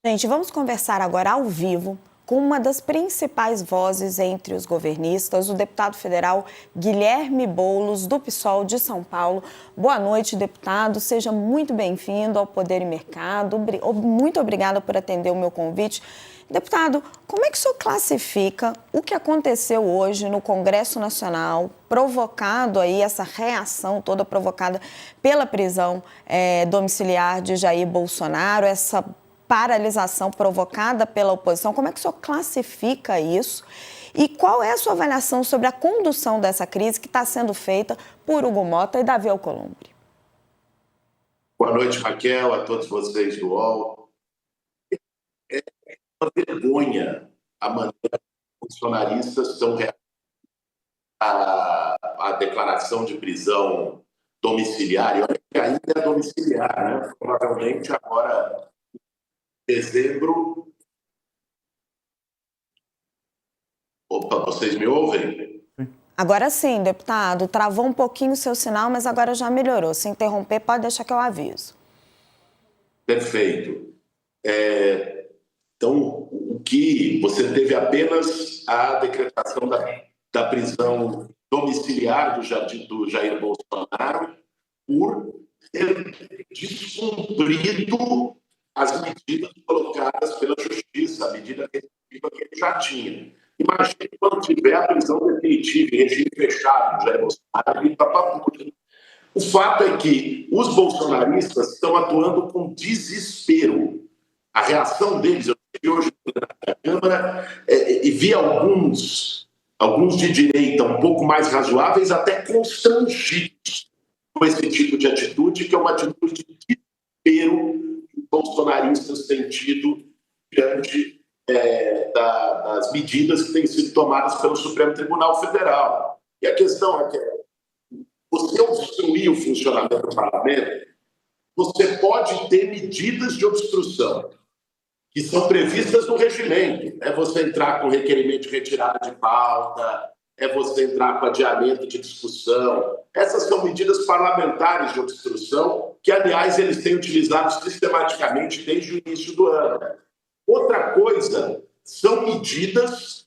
Gente, vamos conversar agora ao vivo com uma das principais vozes entre os governistas, o deputado federal Guilherme Boulos, do PSOL de São Paulo. Boa noite, deputado. Seja muito bem-vindo ao Poder e Mercado. Muito obrigada por atender o meu convite. Deputado, como é que o senhor classifica o que aconteceu hoje no Congresso Nacional, provocado aí, essa reação toda provocada pela prisão domiciliar de Jair Bolsonaro, essa paralisação provocada pela oposição? Como é que o senhor classifica isso? E qual é a sua avaliação sobre a condução dessa crise que está sendo feita por Hugo Motta e Davi Alcolumbre? Boa noite, Raquel, a todos vocês do UOL. É uma vergonha a maneira que os funcionaristas estão reagindo à declaração de prisão domiciliar. E olha que ainda é domiciliar, né? Provavelmente agora, em dezembro... Opa, vocês me ouvem? Agora sim, deputado. Travou um pouquinho o seu sinal, mas agora já melhorou. Se interromper, pode deixar que eu aviso. Perfeito. Então, o que você teve apenas a decretação da prisão domiciliar do Jair Bolsonaro por ter descumprido as medidas colocadas pela Justiça, a medida restritiva que ele já tinha. Imagine quando tiver a prisão definitiva em regime fechado do Jair Bolsonaro, ele está para tudo. O fato é que os bolsonaristas estão atuando com desespero. A reação deles, eu vi hoje na Câmara e vi alguns de direita um pouco mais razoáveis, até constrangidos com esse tipo de atitude, que é uma atitude de desespero que os bolsonaristas têm tido diante das medidas que têm sido tomadas pelo Supremo Tribunal Federal. E a questão é que você obstruir o funcionamento do parlamento, você pode ter medidas de obstrução que são previstas no regimento. É você entrar com requerimento de retirada de pauta, é você entrar com adiamento de discussão. Essas são medidas parlamentares de obstrução que, aliás, eles têm utilizado sistematicamente desde o início do ano. Outra coisa são medidas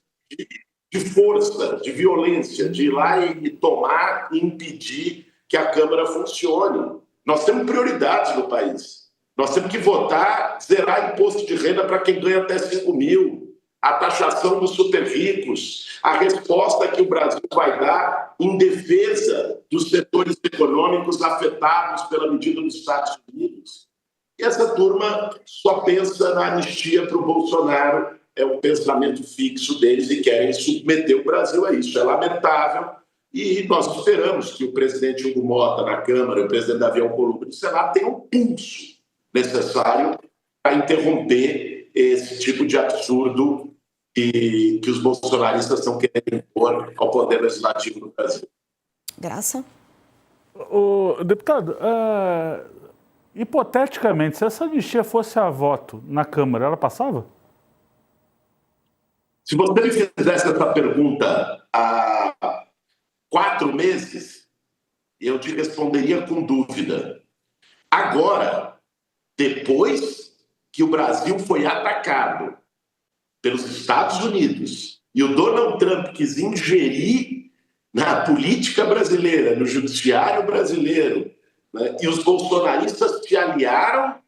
de força, de violência, de ir lá e tomar e impedir que a Câmara funcione. Nós temos prioridades no país. Nós temos que votar, zerar imposto de renda para quem ganha até 5 mil, a taxação dos super ricos, a resposta que o Brasil vai dar em defesa dos setores econômicos afetados pela medida dos Estados Unidos. E essa turma só pensa na anistia para o Bolsonaro, é um pensamento fixo deles e querem submeter o Brasil a isso. É lamentável e nós esperamos que o presidente Hugo Motta na Câmara e o presidente Davi Alcolumbre no Senado tenham um pulso necessário para interromper esse tipo de absurdo que os bolsonaristas estão querendo impor ao poder legislativo do Brasil. Graça? Deputado, hipoteticamente, se essa anistia fosse a voto na Câmara, ela passava? Se você me fizesse essa pergunta há 4 meses, eu te responderia com dúvida. Agora, depois que o Brasil foi atacado pelos Estados Unidos e o Donald Trump quis ingerir na política brasileira, no judiciário brasileiro, né, e os bolsonaristas se aliaram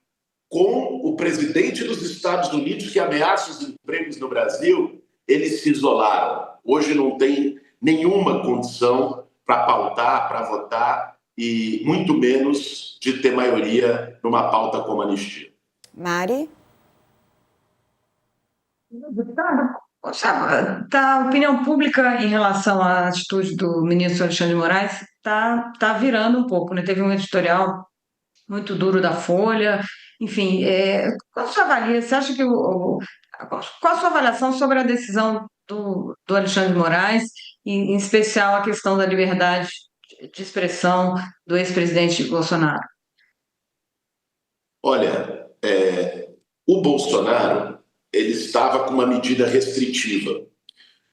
com o presidente dos Estados Unidos que ameaça os empregos no Brasil, eles se isolaram. Hoje não tem nenhuma condição para pautar, para votar e muito menos de ter maioria numa pauta como a anistia. Mari? Deputado, a opinião pública em relação à atitude do ministro Alexandre de Moraes tá virando um pouco, né? Teve um editorial muito duro da Folha, enfim, qual a sua avalia? Você acha que qual a sua avaliação sobre a decisão do Alexandre de Moraes, em especial a questão da liberdade de expressão do ex-presidente Bolsonaro? Olha, o Bolsonaro ele estava com uma medida restritiva,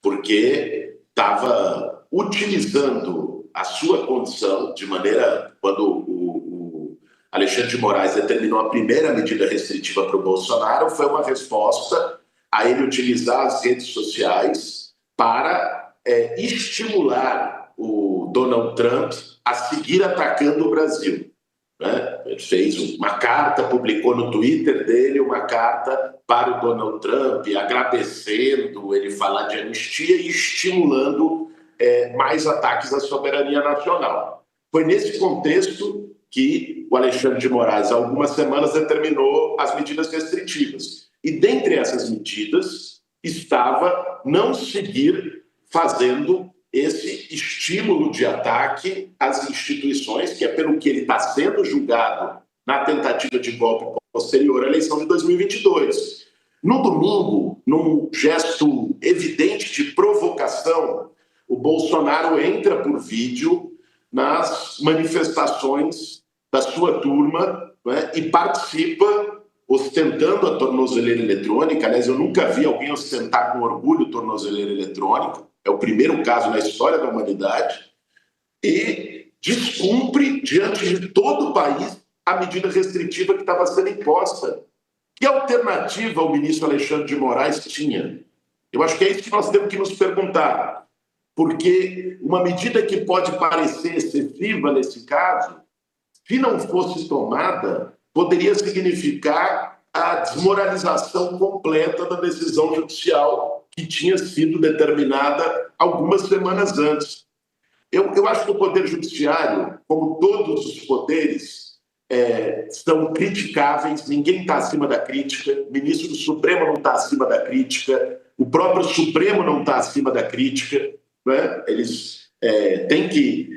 porque estava utilizando a sua condição de maneira, quando Alexandre de Moraes determinou a primeira medida restritiva para o Bolsonaro, foi uma resposta a ele utilizar as redes sociais para estimular o Donald Trump a seguir atacando o Brasil. Né? Ele fez uma carta, publicou no Twitter dele uma carta para o Donald Trump, agradecendo ele falar de anistia e estimulando mais ataques à soberania nacional. Foi nesse contexto que o Alexandre de Moraes, há algumas semanas, determinou as medidas restritivas. E dentre essas medidas estava não seguir fazendo esse estímulo de ataque às instituições, que é pelo que ele está sendo julgado na tentativa de golpe posterior à eleição de 2022. No domingo, num gesto evidente de provocação, o Bolsonaro entra por vídeo nas manifestações da sua turma, né, e participa ostentando a tornozeleira eletrônica. Aliás, eu nunca vi alguém ostentar com orgulho tornozeleira eletrônica. É o primeiro caso na história da humanidade. E descumpre, diante de todo o país, a medida restritiva que estava sendo imposta. Que alternativa o ministro Alexandre de Moraes tinha? Eu acho que é isso que nós temos que nos perguntar. Porque uma medida que pode parecer excessiva nesse caso, se não fosse tomada, poderia significar a desmoralização completa da decisão judicial que tinha sido determinada algumas semanas antes. Eu acho que o Poder Judiciário, como todos os poderes, são criticáveis, ninguém está acima da crítica, o ministro do Supremo não está acima da crítica, o próprio Supremo não está acima da crítica, né? Eles têm que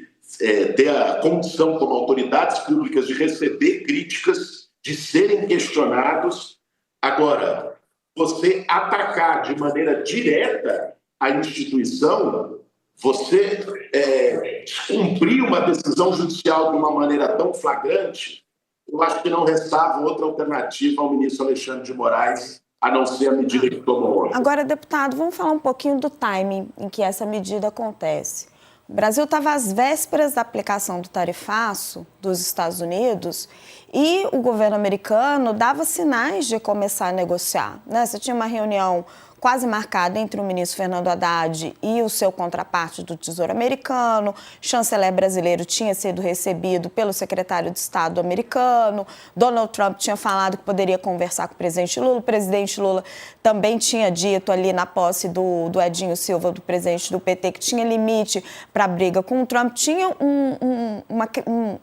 ter a condição como autoridades públicas de receber críticas, de serem questionados. Agora, você atacar de maneira direta a instituição, você cumprir uma decisão judicial de uma maneira tão flagrante, eu acho que não restava outra alternativa ao ministro Alexandre de Moraes, a não ser a medida que tomou ontem. Agora, deputado, vamos falar um pouquinho do timing em que essa medida acontece. O Brasil estava às vésperas da aplicação do tarifaço dos Estados Unidos e o governo americano dava sinais de começar a negociar, né? Você tinha uma reunião quase marcada entre o ministro Fernando Haddad e o seu contraparte do Tesouro americano. O chanceler brasileiro tinha sido recebido pelo secretário de Estado americano. Donald Trump tinha falado que poderia conversar com o presidente Lula. O presidente Lula também tinha dito ali na posse do Edinho Silva, do presidente do PT, que tinha limite para a briga com o Trump. Tinha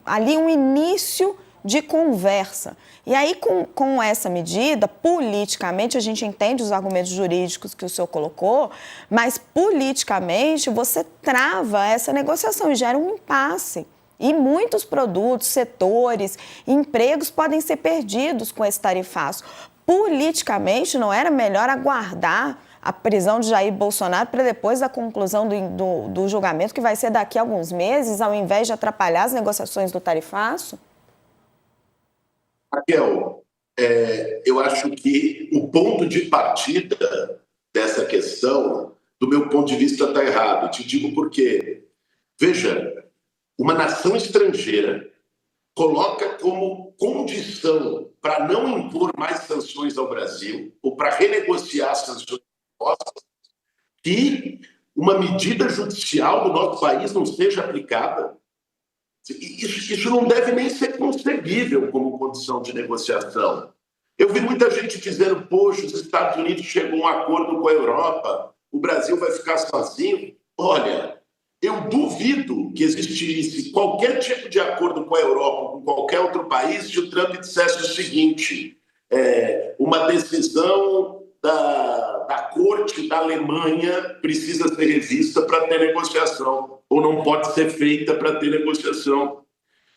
ali um início de conversa. E aí, com essa medida, politicamente, a gente entende os argumentos jurídicos que o senhor colocou, mas politicamente você trava essa negociação e gera um impasse. E muitos produtos, setores, empregos podem ser perdidos com esse tarifaço. Politicamente, não era melhor aguardar a prisão de Jair Bolsonaro para depois da conclusão do julgamento, que vai ser daqui a alguns meses, ao invés de atrapalhar as negociações do tarifaço? Raquel, eu acho que o ponto de partida dessa questão, do meu ponto de vista, está errado. Te digo por quê. Veja, uma nação estrangeira coloca como condição para não impor mais sanções ao Brasil ou para renegociar as sanções impostas que uma medida judicial do nosso país não seja aplicada. Isso não deve nem ser concebível como condição de negociação. Eu vi muita gente dizendo, poxa, os Estados Unidos chegou a um acordo com a Europa, o Brasil vai ficar sozinho. Olha, eu duvido que existisse qualquer tipo de acordo com a Europa ou com qualquer outro país se o Trump dissesse o seguinte, uma decisão da Corte da Alemanha precisa ser revista para ter negociação, ou não pode ser feita para ter negociação.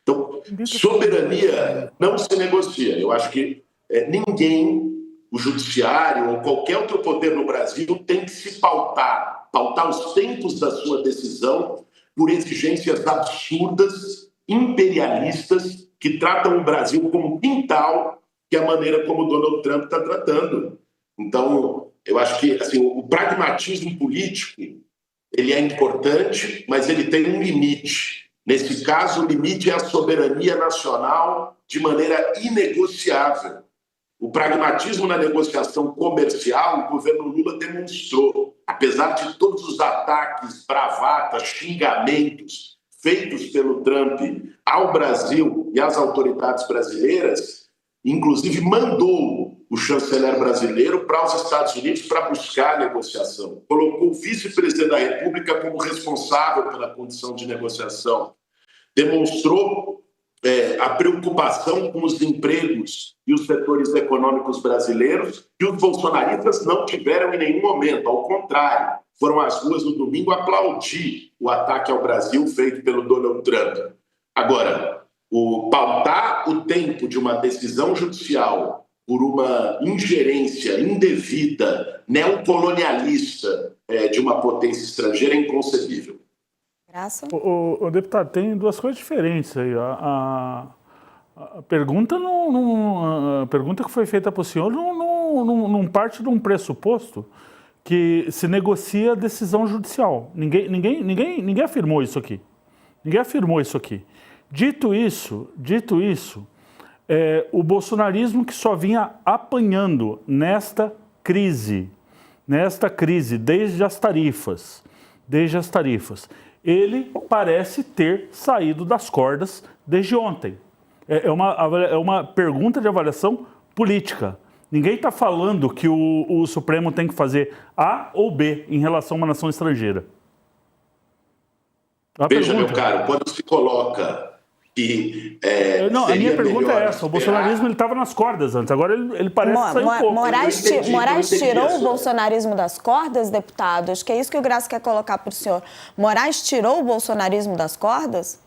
Então, soberania não se negocia. Eu acho que ninguém, o judiciário ou qualquer outro poder no Brasil tem que se pautar os tempos da sua decisão por exigências absurdas, imperialistas, que tratam o Brasil como quintal, que é a maneira como o Donald Trump está tratando. Então, eu acho que assim, o pragmatismo político ele é importante, mas ele tem um limite. Nesse caso, o limite é a soberania nacional de maneira inegociável. O pragmatismo na negociação comercial, o governo Lula demonstrou, apesar de todos os ataques, bravatas, xingamentos feitos pelo Trump ao Brasil e às autoridades brasileiras, inclusive mandou o chanceler brasileiro para os Estados Unidos para buscar a negociação. Colocou o vice-presidente da República como responsável pela condição de negociação. Demonstrou a preocupação com os empregos e os setores econômicos brasileiros, que os bolsonaristas não tiveram em nenhum momento. Ao contrário, foram às ruas no domingo aplaudir o ataque ao Brasil feito pelo Donald Trump. Agora, pautar o tempo de uma decisão judicial por uma ingerência indevida, neocolonialista de uma potência estrangeira é inconcebível. Graça? O deputado, tem duas coisas diferentes aí. A pergunta, a pergunta que foi feita para o senhor não parte de um pressuposto que se negocia a decisão judicial. Ninguém afirmou isso aqui. Ninguém afirmou isso aqui. Dito isso, o bolsonarismo que só vinha apanhando nesta crise, desde as tarifas, ele parece ter saído das cordas desde ontem. É uma pergunta de avaliação política. Ninguém está falando que o Supremo tem que fazer A ou B em relação a uma nação estrangeira. Veja, meu caro, quando se coloca que... a minha pergunta é essa. O bolsonarismo estava nas cordas antes, agora ele parece sair um pouco. Moraes tirou o bolsonarismo das cordas, deputado? Acho que é isso que o Graça quer colocar para o senhor. Moraes tirou o bolsonarismo das cordas?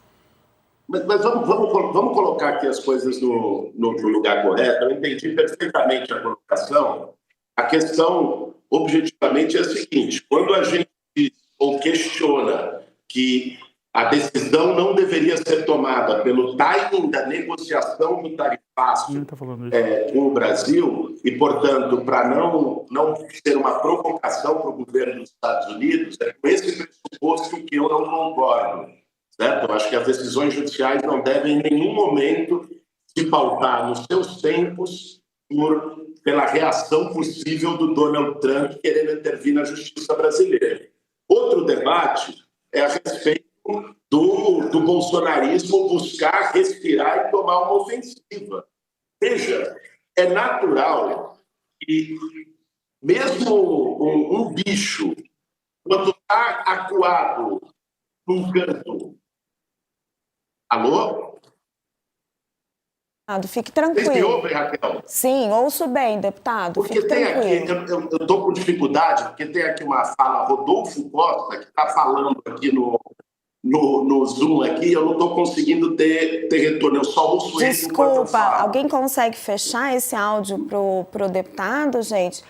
Mas vamos colocar aqui as coisas no lugar correto. Eu entendi perfeitamente a colocação. A questão, objetivamente, é a seguinte. Quando a gente diz ou questiona que a decisão não deveria ser tomada pelo timing da negociação do tarifaço com o Brasil e, portanto, para não ser uma provocação para o governo dos Estados Unidos, é com esse pressuposto que eu não concordo. Certo? Eu acho que as decisões judiciais não devem, em nenhum momento, se pautar nos seus tempos pela reação possível do Donald Trump querendo intervir na justiça brasileira. Outro debate é a respeito do bolsonarismo buscar respirar e tomar uma ofensiva. Veja, é natural que mesmo um bicho, quando está acuado num canto... Alô? Fique tranquilo. Vocês me ouvem, Raquel? Sim, ouço bem, deputado. Porque fique tem tranquilo. aqui, eu estou com dificuldade, porque tem aqui uma fala, Rodolfo Costa, que está falando aqui no Zoom aqui, eu não estou conseguindo ter retorno, eu só ouço ele enquanto eu falo. Alguém consegue fechar esse áudio pro deputado, gente?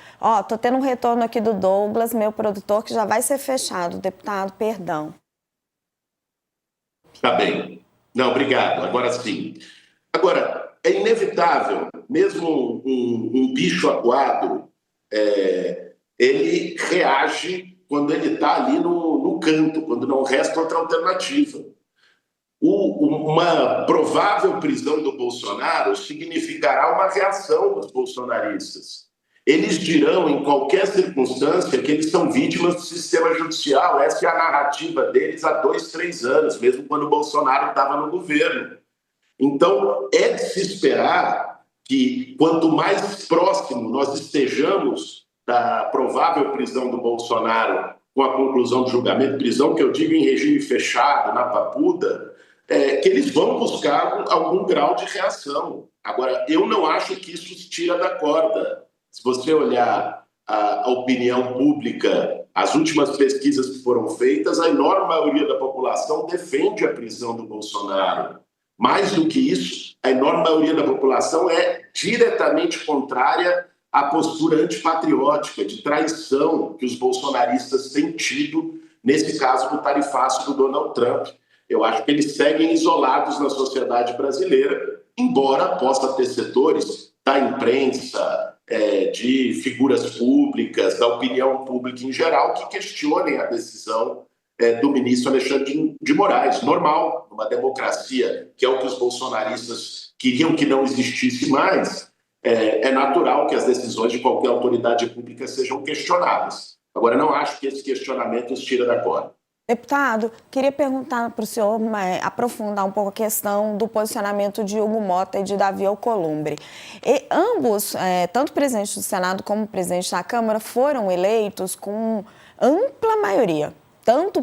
Tô tendo um retorno aqui do Douglas, meu produtor, que já vai ser fechado. Deputado, perdão. Tá bem. Não, obrigado. Agora sim. Agora, é inevitável, mesmo um bicho acuado, ele reage quando ele está ali no canto, quando não resta outra alternativa. Uma provável prisão do Bolsonaro significará uma reação dos bolsonaristas. Eles dirão, em qualquer circunstância, que eles são vítimas do sistema judicial. Essa é a narrativa deles há 2, 3 anos, mesmo quando o Bolsonaro estava no governo. Então, é de se esperar que, quanto mais próximo nós estejamos da provável prisão do Bolsonaro com a conclusão do julgamento, prisão que eu digo em regime fechado, na papuda, que eles vão buscar algum grau de reação. Agora, eu não acho que isso os tira da corda. Se você olhar a opinião pública, as últimas pesquisas que foram feitas, a enorme maioria da população defende a prisão do Bolsonaro. Mais do que isso, a enorme maioria da população é diretamente contrária à postura antipatriótica, de traição que os bolsonaristas têm tido, nesse caso do tarifaço do Donald Trump. Eu acho que eles seguem isolados na sociedade brasileira, embora possa ter setores da imprensa, de figuras públicas, da opinião pública em geral, que questionem a decisão do ministro Alexandre de Moraes. Normal, numa democracia, que é o que os bolsonaristas queriam que não existisse mais, é natural que as decisões de qualquer autoridade pública sejam questionadas. Agora, não acho que esse questionamento os tira da corda. Deputado, queria perguntar para o senhor, aprofundar um pouco a questão do posicionamento de Hugo Mota e de Davi Alcolumbre. E ambos, tanto o presidente do Senado como o presidente da Câmara, foram eleitos com ampla maioria, tanto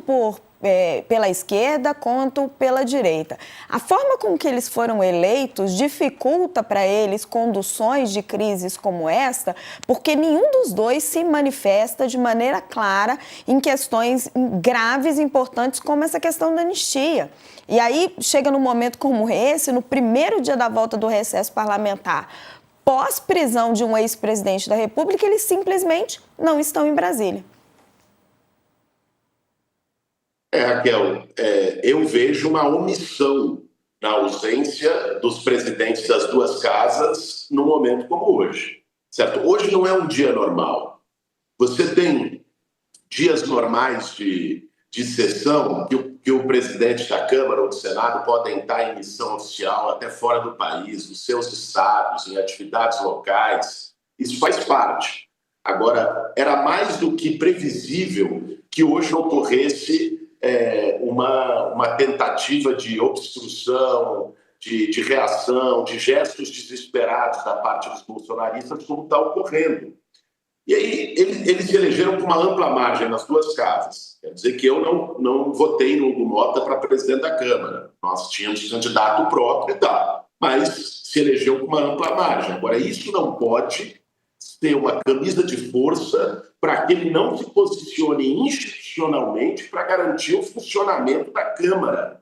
pela esquerda quanto pela direita. A forma com que eles foram eleitos dificulta para eles conduções de crises como esta, porque nenhum dos dois se manifesta de maneira clara em questões graves e importantes como essa questão da anistia. E aí chega num momento como esse, no primeiro dia da volta do recesso parlamentar, pós-prisão de um ex-presidente da República, eles simplesmente não estão em Brasília. Raquel, eu vejo uma omissão na ausência dos presidentes das duas casas num momento como hoje, certo? Hoje não é um dia normal. Você tem dias normais de sessão que o presidente da Câmara ou do Senado podem estar em missão oficial até fora do país, nos seus estados, em atividades locais. Isso faz parte. Agora, era mais do que previsível que hoje ocorresse uma tentativa de obstrução, de reação, de gestos desesperados da parte dos bolsonaristas, como está ocorrendo. E aí eles se elegeram com uma ampla margem nas duas casas. Quer dizer que eu não votei no Hugo Mota para presidente da Câmara. Nós tínhamos candidato próprio e tal, mas se elegeu com uma ampla margem. Agora, isso não pode ter uma camisa de força para que ele não se posicione institucionalmente para garantir o funcionamento da Câmara.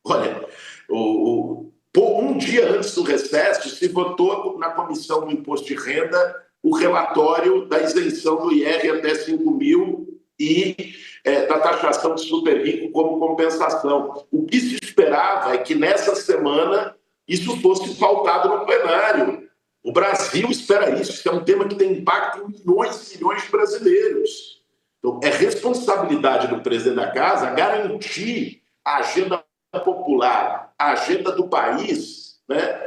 Olha, um dia antes do recesso, se votou na Comissão do Imposto de Renda o relatório da isenção do IR até 5 mil e da taxação de super rico como compensação. O que se esperava é que nessa semana isso fosse pautado no plenário. O Brasil espera isso. Isso é um tema que tem impacto em milhões e milhões de brasileiros. Então, é responsabilidade do presidente da casa garantir a agenda popular, a agenda do país, né?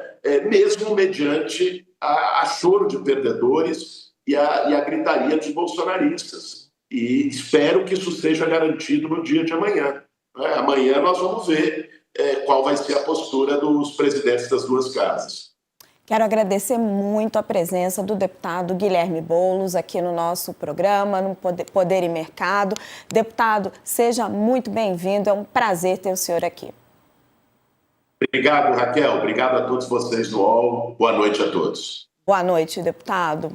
Mesmo mediante a choro de perdedores e a gritaria dos bolsonaristas. E espero que isso seja garantido no dia de amanhã. Amanhã nós vamos ver qual vai ser a postura dos presidentes das duas casas. Quero agradecer muito a presença do deputado Guilherme Boulos aqui no nosso programa, no Poder e Mercado. Deputado, seja muito bem-vindo, é um prazer ter o senhor aqui. Obrigado, Raquel. Obrigado a todos vocês do UOL. Boa noite a todos. Boa noite, deputado.